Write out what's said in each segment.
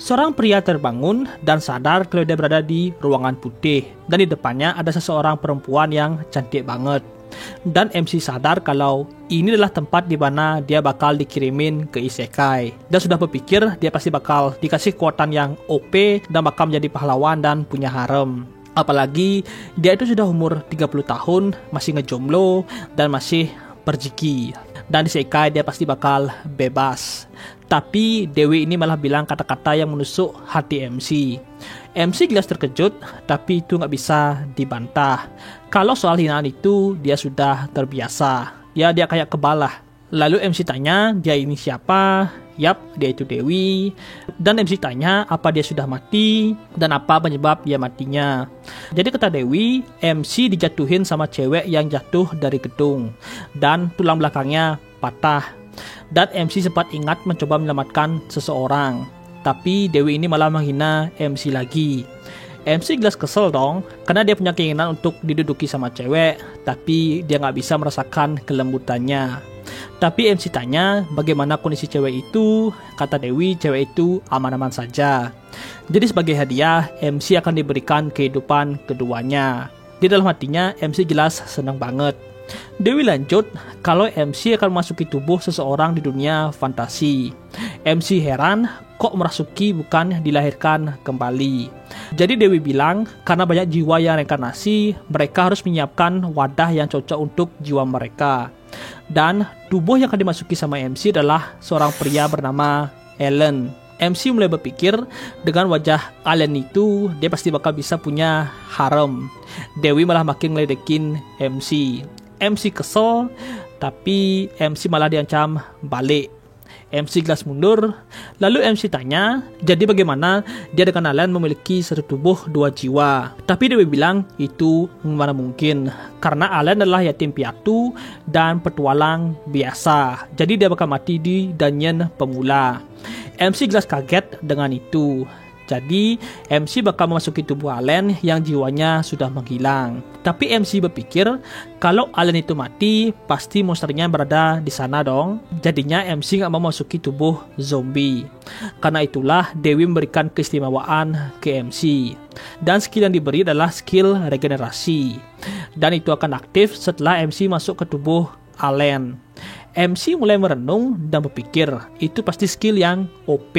Seorang pria terbangun dan sadar kalau dia berada di ruangan putih dan di depannya ada seseorang perempuan yang cantik banget. Dan MC sadar kalau ini adalah tempat di mana dia bakal dikirimin ke isekai. Dan sudah berpikir dia pasti bakal dikasih kekuatan yang OP dan bakal menjadi pahlawan dan punya harem. Apalagi dia itu sudah umur 30 tahun, masih ngejomblo dan masih berjiki. Dan di isekai dia pasti bakal bebas. Tapi Dewi ini malah bilang kata-kata yang menusuk hati MC. MC jelas terkejut, tapi itu nggak bisa dibantah. Kalau soal hinaan itu dia sudah terbiasa. Ya dia kayak kebal lah. Lalu MC tanya dia ini siapa? Yap, dia itu Dewi. Dan MC tanya apa dia sudah mati dan apa penyebab dia matinya. Jadi kata Dewi, MC dijatuhin sama cewek yang jatuh dari gedung dan tulang belakangnya patah. Dan MC sempat ingat mencoba menyelamatkan seseorang, tapi Dewi ini malah menghina MC lagi. MC jelas kesel dong, karena dia punya keinginan untuk diduduki sama cewek, tapi dia nggak bisa merasakan kelembutannya. Tapi MC tanya bagaimana kondisi cewek itu. Kata Dewi cewek itu aman-aman saja. Jadi sebagai hadiah MC akan diberikan kehidupan keduanya. Di dalam hatinya MC jelas senang banget. Dewi lanjut kalau MC akan memasuki tubuh seseorang di dunia fantasi. MC heran kok merasuki bukan dilahirkan kembali. Jadi Dewi bilang karena banyak jiwa yang reinkarnasi, mereka harus menyiapkan wadah yang cocok untuk jiwa mereka. Dan tubuh yang akan dimasuki sama MC adalah seorang pria bernama Allen. MC mulai berpikir dengan wajah Allen itu dia pasti bakal bisa punya harem. Dewi malah makin ngeledekin MC. MC kesel, tapi MC malah diancam balik. MC jelas mundur. Lalu MC tanya, jadi bagaimana dia dengan Allen memiliki satu tubuh dua jiwa? Tapi Dewi bilang itu mana mungkin, karena Allen adalah yatim piatu dan petualang biasa. Jadi dia bakal mati di dungeon pemula. MC jelas kaget dengan itu. Jadi MC bakal memasuki tubuh Allen yang jiwanya sudah menghilang. Tapi MC berpikir kalau Allen itu mati, pasti monsternya berada di sana dong. Jadinya MC nggak mau memasuki tubuh zombie. Karena itulah Dewi memberikan keistimewaan ke MC. Dan skill yang diberi adalah skill regenerasi. Dan itu akan aktif setelah MC masuk ke tubuh Allen. MC mulai merenung dan berpikir itu pasti skill yang OP.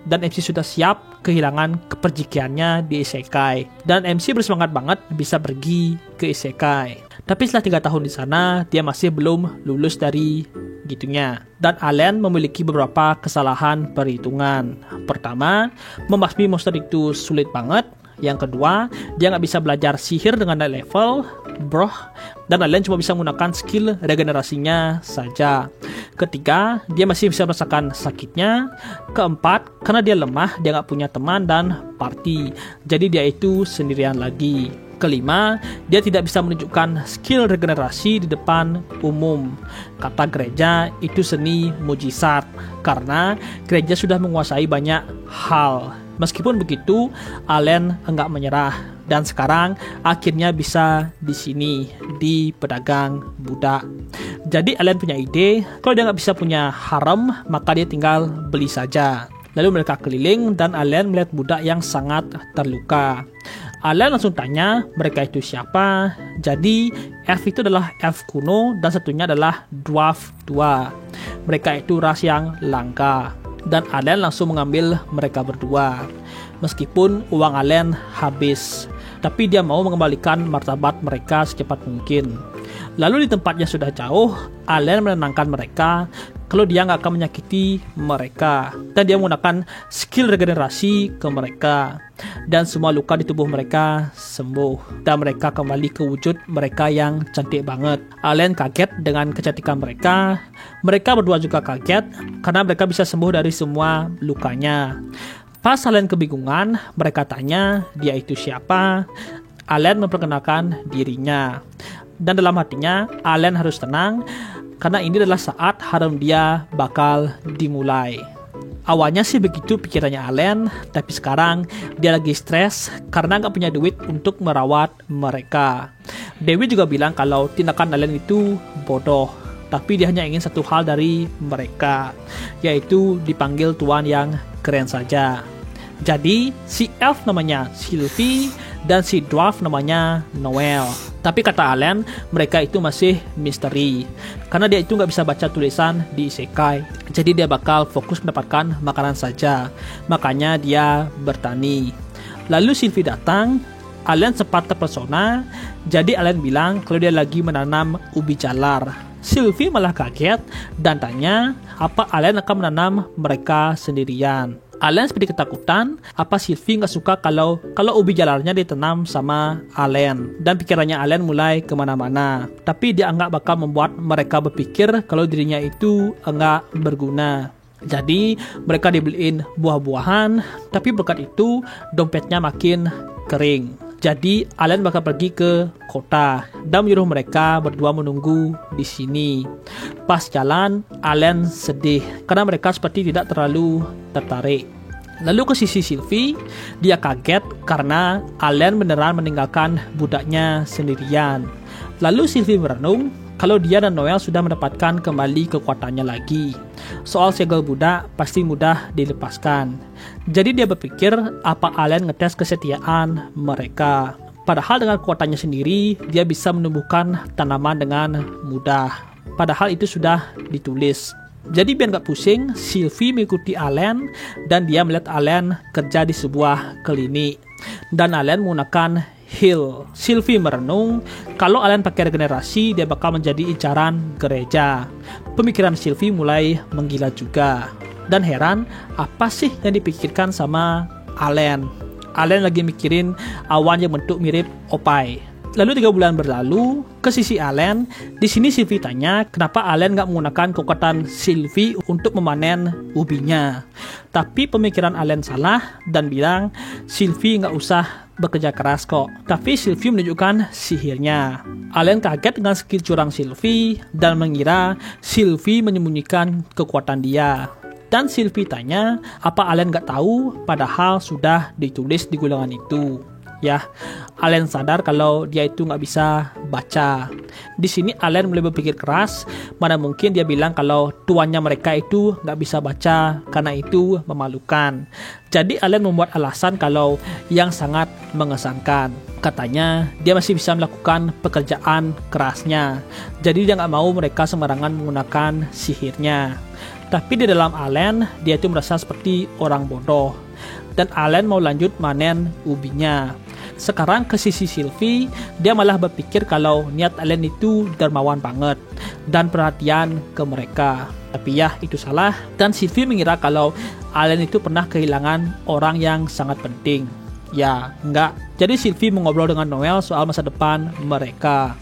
Dan MC sudah siap kehilangan keperjikiannya di isekai. Dan MC bersemangat banget bisa pergi ke isekai. Tapi setelah 3 tahun di sana, dia masih belum lulus dari gitunya. Dan Allen memiliki beberapa kesalahan perhitungan. Pertama, membasmi monster itu sulit banget. Yang kedua, dia nggak bisa belajar sihir dengan high level, dan Allen cuma bisa menggunakan skill regenerasinya saja. Ketiga, dia masih bisa merasakan sakitnya. Keempat, karena dia lemah, dia nggak punya teman dan party, jadi dia itu sendirian lagi. Kelima, dia tidak bisa menunjukkan skill regenerasi di depan umum. Kata gereja, itu seni mujizat, karena gereja sudah menguasai banyak hal. Meskipun begitu, Allen enggak menyerah dan sekarang akhirnya bisa di sini di pedagang budak. Jadi Allen punya ide, kalau dia nggak bisa punya harem, maka dia tinggal beli saja. Lalu mereka keliling dan Allen melihat budak yang sangat terluka. Allen langsung tanya mereka itu siapa. Jadi elf itu adalah elf kuno dan satunya adalah dwarf tua. Mereka itu ras yang langka. Dan Allen langsung mengambil mereka berdua. Meskipun uang Allen habis, tapi dia mau mengembalikan martabat mereka secepat mungkin. Lalu di tempatnya sudah jauh, Allen menenangkan mereka kalau dia nggak akan menyakiti mereka. Dan dia menggunakan skill regenerasi ke mereka. Dan semua luka di tubuh mereka sembuh. Dan mereka kembali ke wujud mereka yang cantik banget. Allen kaget dengan kecantikan mereka. Mereka berdua juga kaget karena mereka bisa sembuh dari semua lukanya. Pas Allen kebingungan, mereka tanya dia itu siapa. Allen memperkenalkan dirinya. Dan dalam hatinya, Allen harus tenang karena ini adalah saat harem dia bakal dimulai. Awalnya sih begitu pikirannya Allen, tapi sekarang dia lagi stres karena nggak punya duit untuk merawat mereka. Dewi juga bilang kalau tindakan Allen itu bodoh, tapi dia hanya ingin 1 hal dari mereka, yaitu dipanggil tuan yang keren saja. Jadi si elf namanya Sylvie dan si dwarf namanya Noel. Tapi kata Alan, mereka itu masih misteri karena dia itu nggak bisa baca tulisan di isekai. Jadi dia bakal fokus mendapatkan makanan saja. Makanya dia bertani. Lalu Sylvie datang. Alan sempat terpesona. Jadi Alan bilang kalau dia lagi menanam ubi jalar. Sylvie malah kaget dan tanya apa Alan akan menanam mereka sendirian. Alan seperti ketakutan, apa Sylvie nggak suka kalau ubi jalarnya ditanam sama Alan. Dan pikirannya Alan mulai kemana-mana. Tapi dia nggak bakal membuat mereka berpikir kalau dirinya itu nggak berguna. Jadi mereka dibeliin buah-buahan, tapi berkat itu dompetnya makin kering. Jadi Alan bakal pergi ke kota dan menyuruh mereka berdua menunggu di sini. Pas jalan, Alan sedih karena mereka seperti tidak terlalu tertarik. Lalu ke sisi Sylvie, dia kaget karena Alan beneran meninggalkan budaknya sendirian. Lalu Sylvie merenung kalau dia dan Noel sudah mendapatkan kembali kekuatannya lagi. Soal segel budak pasti mudah dilepaskan. Jadi dia berpikir apa Alan ngetes kesetiaan mereka. Padahal dengan kekuatannya sendiri, dia bisa menumbuhkan tanaman dengan mudah. Padahal itu sudah ditulis. Jadi biar gak pusing, Sylvie mengikuti Alan dan dia melihat Alan kerja di sebuah klinik. Dan Alan menggunakan heal. Sylvie merenung, kalau Alan pakai regenerasi, dia bakal menjadi incaran gereja. Pemikiran Sylvie mulai menggila juga. Dan heran, apa sih yang dipikirkan sama Alan? Alan lagi mikirin awan yang bentuk mirip opai. Lalu 3 bulan berlalu, ke sisi Alan, di sini Sylvie tanya kenapa Alan nggak menggunakan kekuatan Sylvie untuk memanen ubinya. Tapi pemikiran Alan salah dan bilang Sylvie nggak usah bekerja keras kok. Tapi Sylvie menunjukkan sihirnya. Alan kaget dengan skill curang Sylvie dan mengira Sylvie menyembunyikan kekuatan dia. Dan Sylvie tanya apa Alan nggak tahu padahal sudah ditulis di gulangan itu. Ya, Alan sadar kalau dia itu nggak bisa baca. Di sini Alan mulai berpikir keras, mana mungkin dia bilang kalau tuannya mereka itu nggak bisa baca karena itu memalukan. Jadi Alan membuat alasan kalau yang sangat mengesankan. Katanya dia masih bisa melakukan pekerjaan kerasnya. Jadi dia nggak mau mereka sembarangan menggunakan sihirnya. Tapi di dalam Alan, dia itu merasa seperti orang bodoh. Dan Alan mau lanjut manen ubinya. Sekarang ke sisi Sylvie, dia malah berpikir kalau niat Alan itu dermawan banget dan perhatian ke mereka. Tapi ya, itu salah. Dan Sylvie mengira kalau Alan itu pernah kehilangan orang yang sangat penting. Ya, enggak. Jadi Sylvie mengobrol dengan Noel soal masa depan mereka.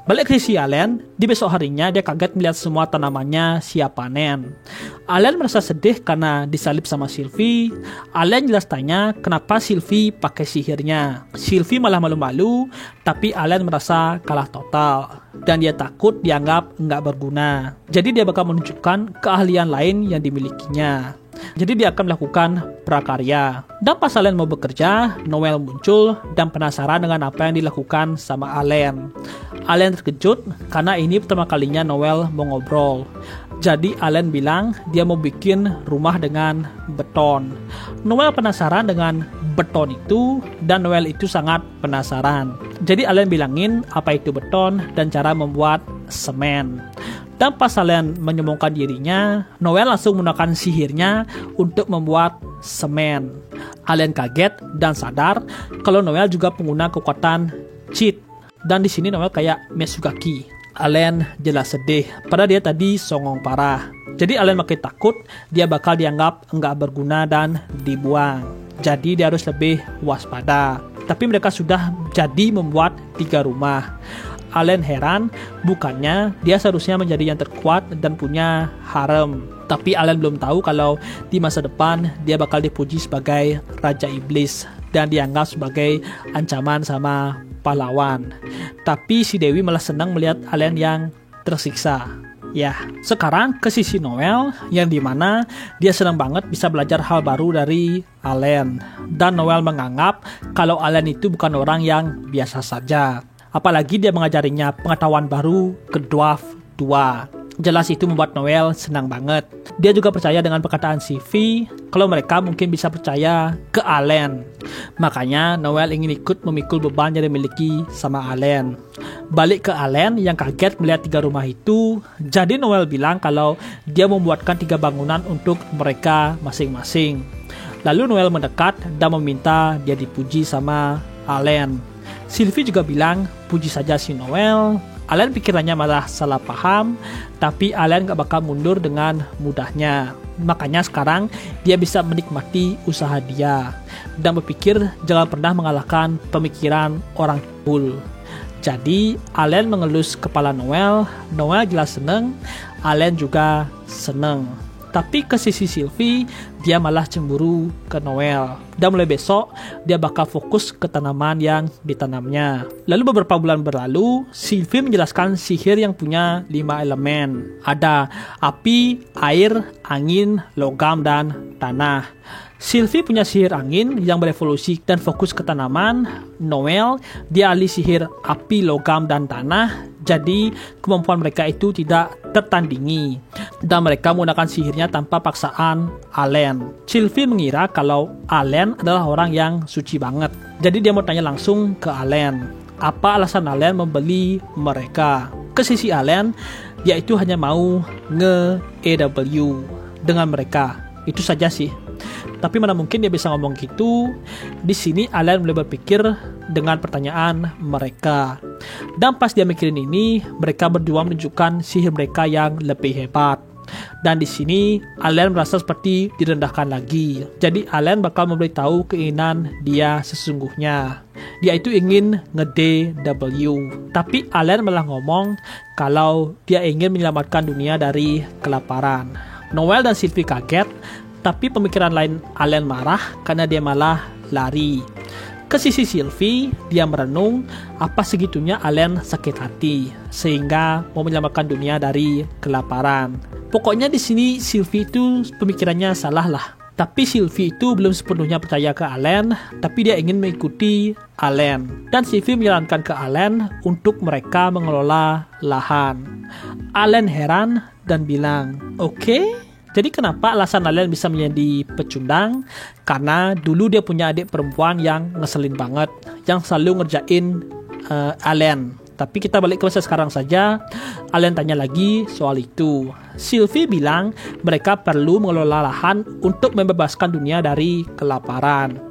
Balik ke sisi Alan, di besok harinya dia kaget melihat semua tanamannya siap panen. Alan merasa sedih karena disalib sama Sylvie. Alan jelas tanya kenapa Sylvie pakai sihirnya. Sylvie malah malu-malu, tapi Alan merasa kalah total. Dan dia takut dianggap nggak berguna. Jadi dia bakal menunjukkan keahlian lain yang dimilikinya. Jadi dia akan melakukan prakarya. Dan pas Alan mau bekerja, Noel muncul dan penasaran dengan apa yang dilakukan sama Alan. Alan terkejut karena ini pertama kalinya Noel mau ngobrol. Jadi Alan bilang dia mau bikin rumah dengan beton. Noel penasaran dengan beton itu dan Noel itu sangat penasaran. Jadi Alan bilangin apa itu beton dan cara membuat semen. Dan pas Alan menyombongkan dirinya, Noel langsung menggunakan sihirnya untuk membuat semen. Alan kaget dan sadar kalau Noel juga pengguna kekuatan cheat. Dan di sini Noel kayak Metsugaki. Alan jelas sedih, padahal dia tadi songong parah. Jadi Alan makin takut dia bakal dianggap enggak berguna dan dibuang. Jadi dia harus lebih waspada. Tapi mereka sudah jadi membuat 3 rumah. Alan heran, bukannya dia seharusnya menjadi yang terkuat dan punya harem. Tapi Alan belum tahu kalau di masa depan dia bakal dipuji sebagai Raja Iblis dan dianggap sebagai ancaman sama pahlawan. Tapi si Dewi malah senang melihat Alan yang tersiksa. Ya, sekarang ke sisi Noel yang dimana dia senang banget bisa belajar hal baru dari Alan. Dan Noel menganggap kalau Alan itu bukan orang yang biasa saja. Apalagi dia mengajarinya pengetahuan baru ke Dwarf 2. Jelas itu membuat Noel senang banget. Dia juga percaya dengan perkataan Sylvie kalau mereka mungkin bisa percaya ke Allen. Makanya Noel ingin ikut memikul beban yang dimiliki sama Allen. Balik ke Allen yang kaget melihat 3 rumah itu. Jadi Noel bilang kalau dia membuatkan 3 bangunan untuk mereka masing-masing. Lalu Noel mendekat dan meminta dia dipuji sama Allen. Sylvie juga bilang puji saja si Noel. Allen pikirannya malah salah paham, tapi Allen gak bakal mundur dengan mudahnya. Makanya sekarang dia bisa menikmati usaha dia dan berpikir jangan pernah mengalahkan pemikiran orang cool. Jadi Allen mengelus kepala Noel. Noel jelas seneng, Allen juga seneng. Tapi ke sisi Sylvie, dia malah cemburu ke Noel. Dan mulai besok, dia bakal fokus ke tanaman yang ditanamnya. Lalu beberapa bulan berlalu, Sylvie menjelaskan sihir yang punya 5 elemen. Ada api, air, angin, logam, dan tanah. Sylvie punya sihir angin yang berevolusi dan fokus ke tanaman. Noel, dia ahli sihir api, logam, dan tanah. Jadi kemampuan mereka itu tidak tertandingi dan mereka menggunakan sihirnya tanpa paksaan Allen. Sylvie mengira kalau Allen adalah orang yang suci banget. Jadi dia mau tanya langsung ke Allen, apa alasan Allen membeli mereka. Ke sisi Allen, dia itu hanya mau nge-EW dengan mereka. Itu saja sih. Tapi mana mungkin dia bisa ngomong gitu. Di sini Allen mulai berpikir dengan pertanyaan mereka. Dan pas dia mikirin ini, mereka berdua menunjukkan sihir mereka yang lebih hebat. Dan di sini Allen merasa seperti direndahkan lagi. Jadi Allen bakal memberitahu keinginan dia sesungguhnya. Dia itu ingin nge-DW. Tapi Allen malah ngomong kalau dia ingin menyelamatkan dunia dari kelaparan. Noel dan Sylvie kaget. Tapi pemikiran lain Allen marah karena dia malah lari. Ke sisi Sylvie, dia merenung apa segitunya Allen sakit hati sehingga mau menyelamatkan dunia dari kelaparan. Pokoknya di sini Sylvie itu pemikirannya salah lah. Tapi Sylvie itu belum sepenuhnya percaya ke Allen, tapi dia ingin mengikuti Allen. Dan Sylvie menyarankan ke Allen untuk mereka mengelola lahan. Allen heran dan bilang, "Oke. Jadi kenapa alasan Allen bisa menjadi pecundang? Karena dulu dia punya adik perempuan yang ngeselin banget, yang selalu ngerjain Allen. Tapi kita balik ke masa sekarang saja. Allen tanya lagi soal itu. Sylvie bilang mereka perlu mengelola lahan untuk membebaskan dunia dari kelaparan.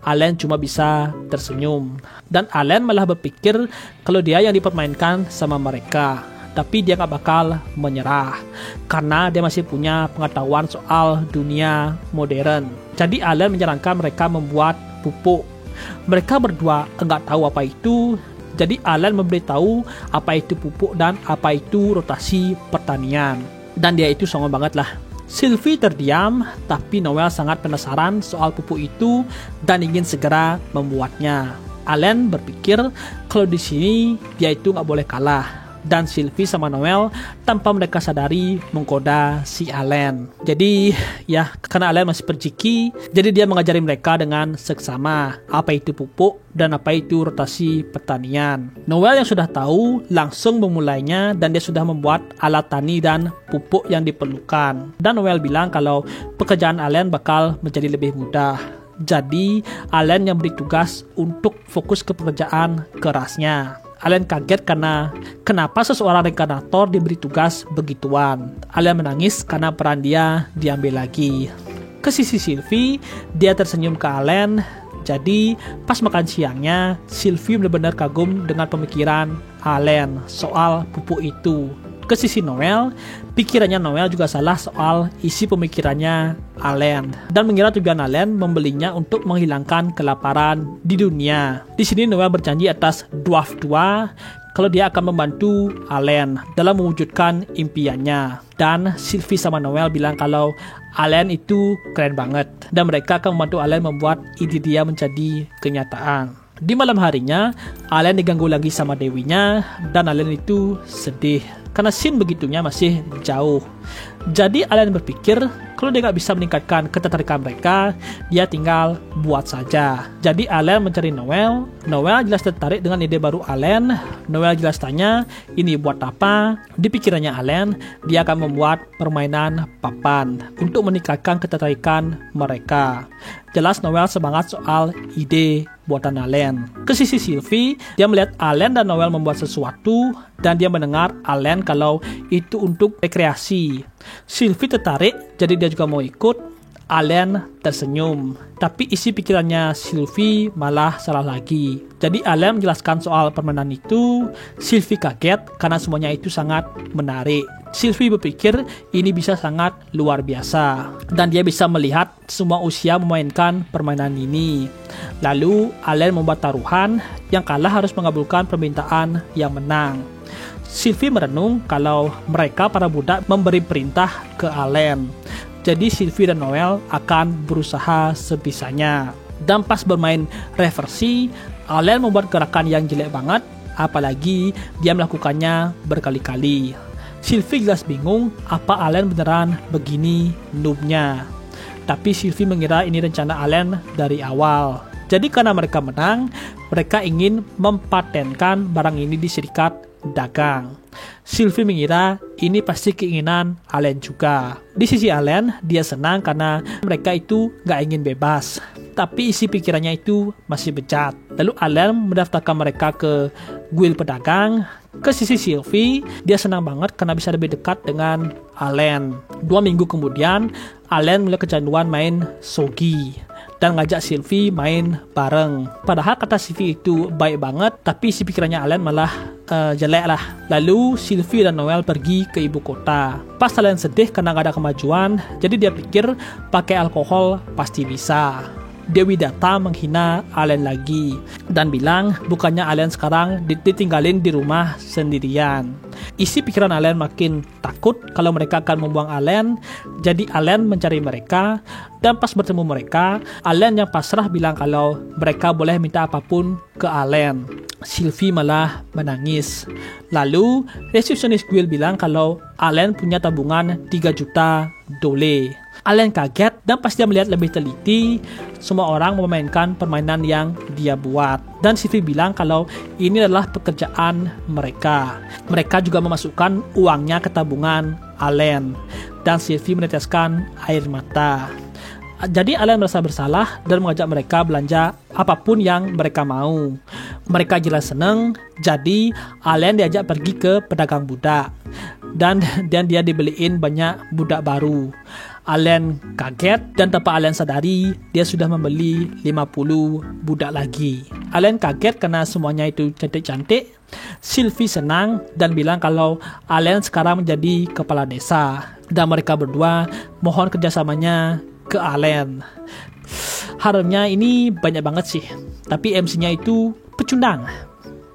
Allen cuma bisa tersenyum. Dan Allen malah berpikir kalau dia yang dipermainkan sama mereka. Tapi dia gak bakal menyerah karena dia masih punya pengetahuan soal dunia modern. Jadi Allen menyarankan mereka membuat pupuk. Mereka berdua enggak tahu apa itu. Jadi Allen memberitahu apa itu pupuk dan apa itu rotasi pertanian. Dan dia itu songong banget lah. Sylvie terdiam, tapi Noel sangat penasaran soal pupuk itu dan ingin segera membuatnya. Allen berpikir kalau di sini dia itu nggak boleh kalah. Dan Sylvie sama Noel tanpa mereka sadari menggoda si Allen. Jadi ya karena Allen masih perciki, jadi dia mengajari mereka dengan seksama apa itu pupuk dan apa itu rotasi pertanian. Noel yang sudah tahu langsung memulainya dan dia sudah membuat alat tani dan pupuk yang diperlukan. Dan Noel bilang kalau pekerjaan Allen bakal menjadi lebih mudah. Jadi Allen yang beri tugas untuk fokus ke pekerjaan kerasnya. Allen kaget karena kenapa seseorang reinkarnator diberi tugas begituan. Allen menangis karena peran dia diambil lagi. Ke sisi Sylvie, dia tersenyum ke Allen. Jadi pas makan siangnya, Sylvie benar-benar kagum dengan pemikiran Allen soal pupuk itu. Ke sisi Noel, pikirannya Noel juga salah soal isi pemikirannya Allen dan mengira tujuan Allen membelinya untuk menghilangkan kelaparan di dunia. Di sini Noel berjanji atas dwarf tua kalau dia akan membantu Allen dalam mewujudkan impiannya. Dan Sylvie sama Noel bilang kalau Allen itu keren banget dan mereka akan membantu Allen membuat ide dia menjadi kenyataan. Di malam harinya, Allen diganggu lagi sama dewinya dan Allen itu sedih karena scene begitunya masih jauh. Jadi Allen berpikir kalau dia gak bisa meningkatkan ketertarikan mereka, dia tinggal buat saja. Jadi Allen mencari Noel Noel jelas tertarik dengan ide baru Allen. Noel jelas tanya, ini buat apa? Di pikirannya Allen, dia akan membuat permainan papan untuk meningkatkan ketertarikan mereka. Jelas Noel semangat soal ide buatan Allen. Ke sisi Sylvie, dia melihat Allen dan Noel membuat sesuatu dan dia mendengar Allen kalau itu untuk rekreasi. Sylvie tertarik, jadi dia juga mau ikut. Allen tersenyum, tapi isi pikirannya Sylvie malah salah lagi. Jadi Allen menjelaskan soal permainan itu. Sylvie kaget karena semuanya itu sangat menarik. Sylvie berpikir ini bisa sangat luar biasa dan dia bisa melihat semua usia memainkan permainan ini. Lalu Allen membuat taruhan, yang kalah harus mengabulkan permintaan yang menang. Sylvie merenung kalau mereka para budak memberi perintah ke Allen. Jadi Sylvie dan Noel akan berusaha sebisanya. Dan pas bermain reversi, Allen membuat gerakan yang jelek banget, apalagi dia melakukannya berkali-kali. Sylvie jelas bingung apa Allen beneran begini noobnya. Tapi Sylvie mengira ini rencana Allen dari awal. Jadi karena mereka menang, mereka ingin mempatenkan barang ini di serikat dagang. Sylvie mengira ini pasti keinginan Allen juga. Di sisi Allen, dia senang karena mereka itu gak ingin bebas. Tapi isi pikirannya itu masih bejat. Lalu Allen mendaftarkan mereka ke guild pedagang. Ke sisi Sylvie, dia senang banget karena bisa lebih dekat dengan Allen. 2 minggu kemudian, Allen mulai kecanduan main Sogi dan ngajak Sylvie main bareng. Padahal kata Sylvie itu baik banget, tapi isi pikirannya Allen malah jelek lah. Lalu Sylvie dan Noel pergi ke ibu kota. Pas Allen sedih karena gak ada kemajuan, jadi dia pikir pakai alkohol pasti bisa. Dewi Data menghina Allen lagi dan bilang bukannya Allen sekarang ditinggalin di rumah sendirian. Isi pikiran Allen makin takut kalau mereka akan membuang Allen, jadi Allen mencari mereka dan pas bertemu mereka, Allen yang pasrah bilang kalau mereka boleh minta apapun ke Allen. Sylvie malah menangis. Lalu resepsionis guild bilang kalau Allen punya tabungan 3 juta $. Allen kaget dan pas dia melihat lebih teliti, semua orang memainkan permainan yang dia buat. Dan Sylvie bilang kalau ini adalah pekerjaan mereka. Mereka juga memasukkan uangnya ke tabungan Allen. Dan Sylvie meneteskan air mata. Jadi Allen merasa bersalah dan mengajak mereka belanja apapun yang mereka mau. Mereka jelas senang, jadi Allen diajak pergi ke pedagang budak. Dan dia dibeliin banyak budak baru. Allen kaget dan tanpa Allen sadari, dia sudah membeli 50 budak lagi. Allen kaget karena semuanya itu cantik-cantik. Sylvie senang dan bilang kalau Allen sekarang menjadi kepala desa. Dan mereka berdua mohon kerjasamanya ke Allen. Harumnya ini banyak banget sih, tapi MC-nya itu pecundang.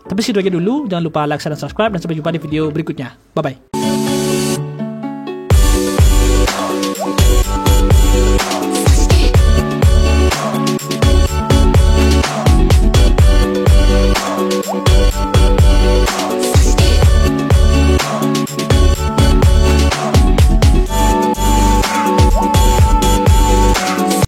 Tapi segitu aja dulu, jangan lupa like, share, dan subscribe, dan sampai jumpa di video berikutnya. Bye-bye.